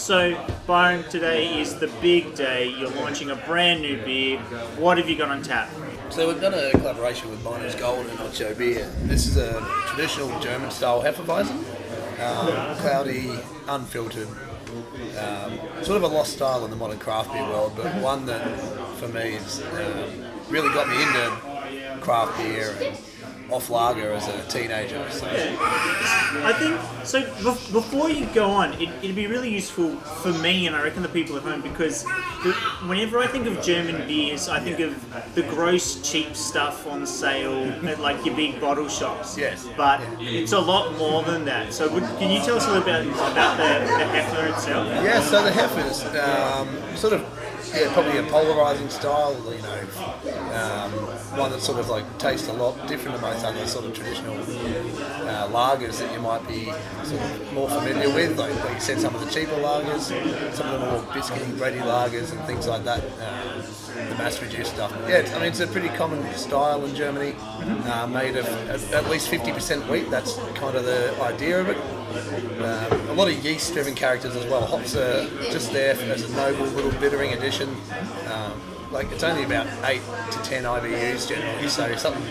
So, Byron, today is the big day. You're launching a brand new beer. What have you got on tap? So we've done a collaboration with Miner's Gold and Ocho beer. This is a traditional German-style Hefeweizen, cloudy, unfiltered, sort of a lost style in the modern craft beer world, but one that, for me, has really got me into craft beer and off lager as a teenager. So. Yeah. I think, so before you go on, it'd be really useful for me and I reckon the people at home, because whenever I think of German beers, I think of the gross cheap stuff on sale at like your big bottle shops. Yes. But it's a lot more than that. So can you tell us a little bit about the Hefe itself? Yeah, so the Hefe is sort of probably a polarizing style, one that sort of like tastes a lot different to most other sort of traditional lagers that you might be sort of more familiar with. Like you said, some of the cheaper lagers, some of the more biscuity, bready lagers and things like that, the mass-produced stuff. Yeah, I mean, it's a pretty common style in Germany, made of at least 50% wheat. That's kind of the idea of it. A lot of yeast-driven characters as well. Hops are just there as a noble little bittering addition. Like it's only about 8 to 10 IBUs generally, so something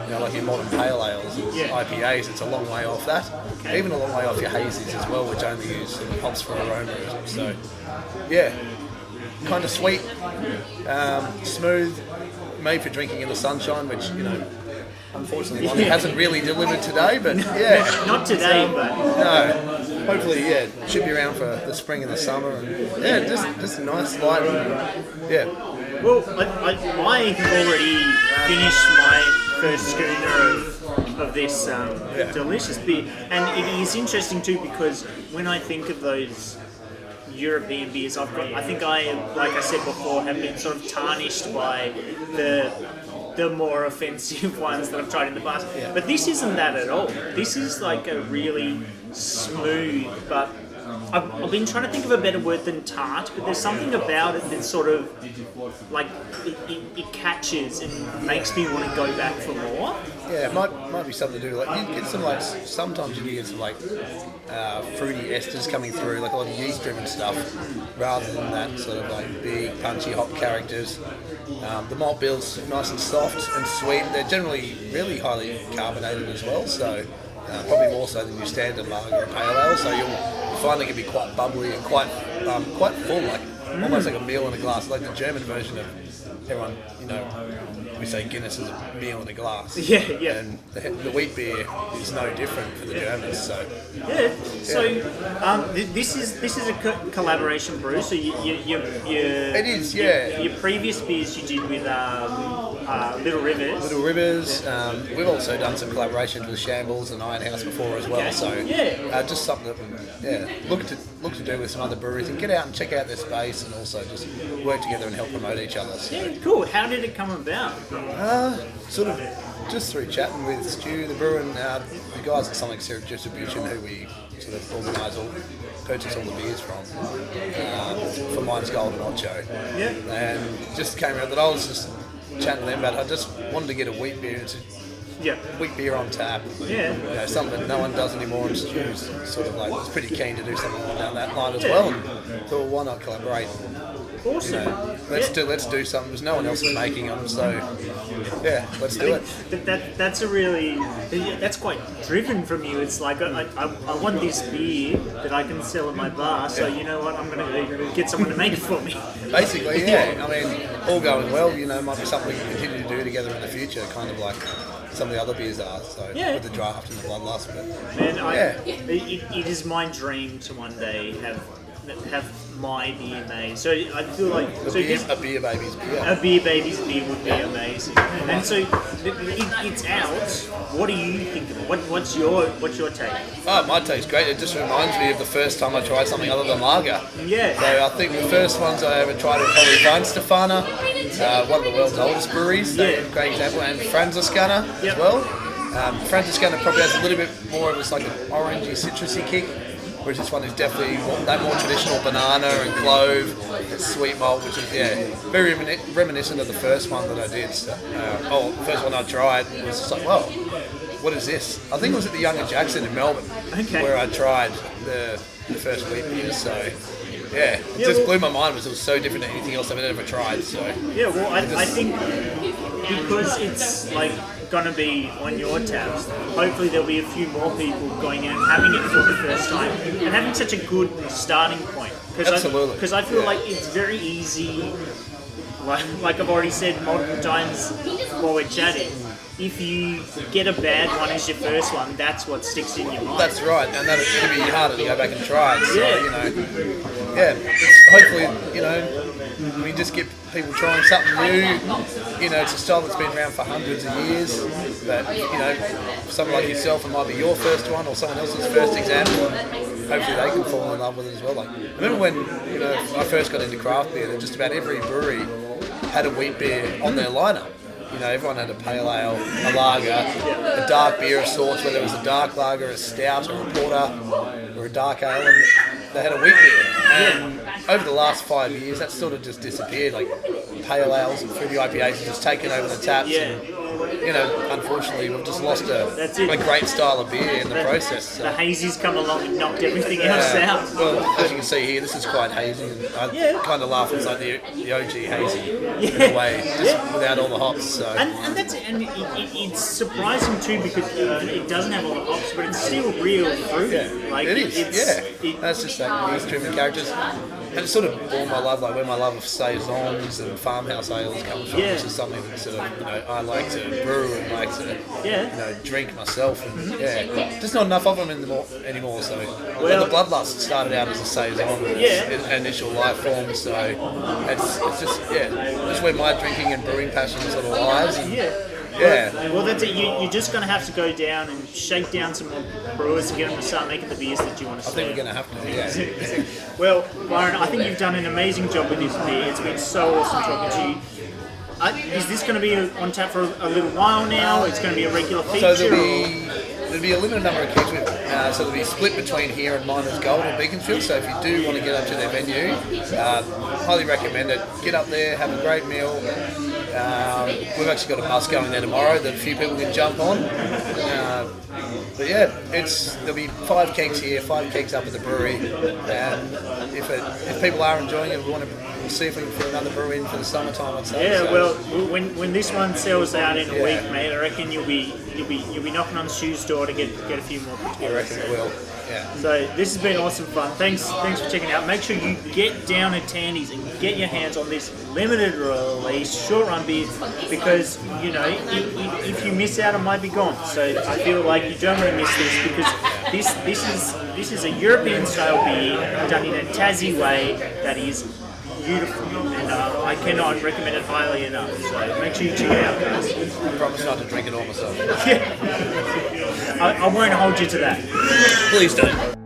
like your modern pale ales and IPAs, it's a long way off that. Okay. Even a long way off your hazies as well, which only use sort of hops for aroma. So yeah, kind of sweet, smooth, made for drinking in the sunshine, which unfortunately one hasn't really delivered today, but yeah. Not today, but no. Hopefully, should be around for the spring and the summer, and just a nice light, Well, I have already finished my first schooner of this delicious beer, and it is interesting too because when I think of those European beers, like I said before, have been sort of tarnished by the more offensive ones that I've tried in the past. Yeah. But this isn't that at all. This is like a really smooth, but I've been trying to think of a better word than tart, but there's something about it that sort of like it catches and makes me want to go back for more. Yeah, it might be something to do. Like you get some sometimes you get some fruity esters coming through, like a lot of yeast-driven stuff, rather than that sort of like big punchy hop characters. The malt bill's nice and soft and sweet. They're generally really highly carbonated as well, so probably more so than your standard lager or pale ale. So you'll find they can be quite bubbly and quite full, like almost like a meal in a glass, like the German version of everyone. We say Guinness is a meal in a glass. Yeah. And the wheat beer is no different for the Germans. So this is a collaboration brew. So it is. Your previous beers you did with Little Rivers. Little Rivers. We've also done some collaborations with Shambles and Iron House before as well. Okay. So just something that look to do with some other breweries and get out and check out their space and also just work together and help promote each other. So. Yeah, cool. How did it come about? Sort of just through chatting with Stu, the brewer, and the guys at Sonic Syrup Distribution, who we sort of purchase all the beers from, for Miner's Gold and Ocho. Yeah. And just came out that I was just chatting to them about I just wanted to get a wheat beer. Wheat beer on tap. Yeah. Something that no one does anymore, and Stu's sort of was pretty keen to do something down that line as well. And thought, well, why not collaborate? Awesome. Let's do something. There's no one else is making them, so let's do it. That's quite driven from you. It's like I want this beer that I can sell in my bar. So you know what? I'm going to get someone to make it for me. Basically, yeah. I mean, all going well. Might be something we can continue to do together in the future. Kind of like some of the other beers are. So with the draft and the bloodlust. It is my dream to one day have my beer made. So I feel like a beer baby's beer. A beer baby's beer would be amazing. And so it's out. What do you think of it? What's your take? Oh, my take's great. It just reminds me of the first time I tried something other than lager. Yeah. So I think the first ones I ever tried were probably Stefana, one of the world's oldest breweries. So great example, and Franziskaner as well. Franziskaner probably has a little bit more of an orangey, citrusy kick. Whereas this one is definitely that more traditional banana and clove, sweet malt, which is very reminiscent of the first one that I did. So, the first one I tried was just like, whoa, what is this? I think it was at the Younger Jackson in Melbourne, where I tried the first wheat beer. So it just blew my mind because it was so different than anything else I've ever tried. So yeah, well, I think because it's like gonna be on your tabs, hopefully there'll be a few more people going in and having it for the first time and having such a good starting point. Absolutely. Because I feel like it's very easy. Like I've already said multiple times while we're chatting, if you get a bad one as your first one, that's what sticks in your mind. That's right, and that'll be harder to go back and try it. So, it's hopefully, we just get people trying something new. It's a style that's been around for hundreds of years. But, someone like yourself, it might be your first one or someone else's first example. Hopefully they can fall in love with it as well. Like, I remember when, I first got into craft beer, that just about every brewery had a wheat beer on their lineup. Everyone had a pale ale, a lager, a dark beer of sorts, whether it was a dark lager, a stout, or a porter, or a dark ale, and they had a wheat beer. And over the last 5 years, that sort of just disappeared. Like pale ales and fruity IPAs have just taken over the taps. And, unfortunately, we've just lost a great style of beer in the process. So. The hazy's come along and knocked everything else out. Well, as you can see here, this is quite hazy. And I kind of laugh. It's like the OG hazy in a way, just without all the hops. So. And it's surprising too because it doesn't have all the hops, but it's still real fruity. It is. That's just that yeast driven characters. And it's sort of all my love, like where my love of saisons and farmhouse ales comes from, which is something that sort of, I like to brew and like to, drink myself. And just not enough of them anymore. So the Bloodlust started out as a saison, its initial life form. So it's just that's where my drinking and brewing passion sort of lies. And, Well, that's it. You're just going to have to go down and shake down some more brewers and get them to start making the beers that you want to see. I think we're going to have to, Well, Byron, I think you've done an amazing job with this beer. It's been so awesome talking to you. Is this going to be on tap for a little while now? It's going to be a regular feature? So there'll be a limited number of kegs. So they'll be split between here and Miners Gold and Beaconsfield. So if you do want to get up to their venue, highly recommend it. Get up there, have a great meal. We've actually got a bus going there tomorrow that a few people can jump on. But there'll be 5 kegs here, 5 kegs up at the brewery. And if people are enjoying it, we'll see if we can fit another brew in for the summertime. I'd say. Well, when this one sells out in a week, mate, I reckon you'll be knocking on Stu's door to get a few more. I reckon it will. Yeah. So this has been awesome fun. Thanks for checking it out. Make sure you get down at Tandys and get your hands on this limited release short run beer because if you miss out, it might be gone. So I feel like you don't want to miss this because this is a European style beer done in a Tassie way that is beautiful, and I cannot recommend it highly enough. So make sure you check it out, guys. I promise not to drink it all myself. I won't hold you to that. Please don't.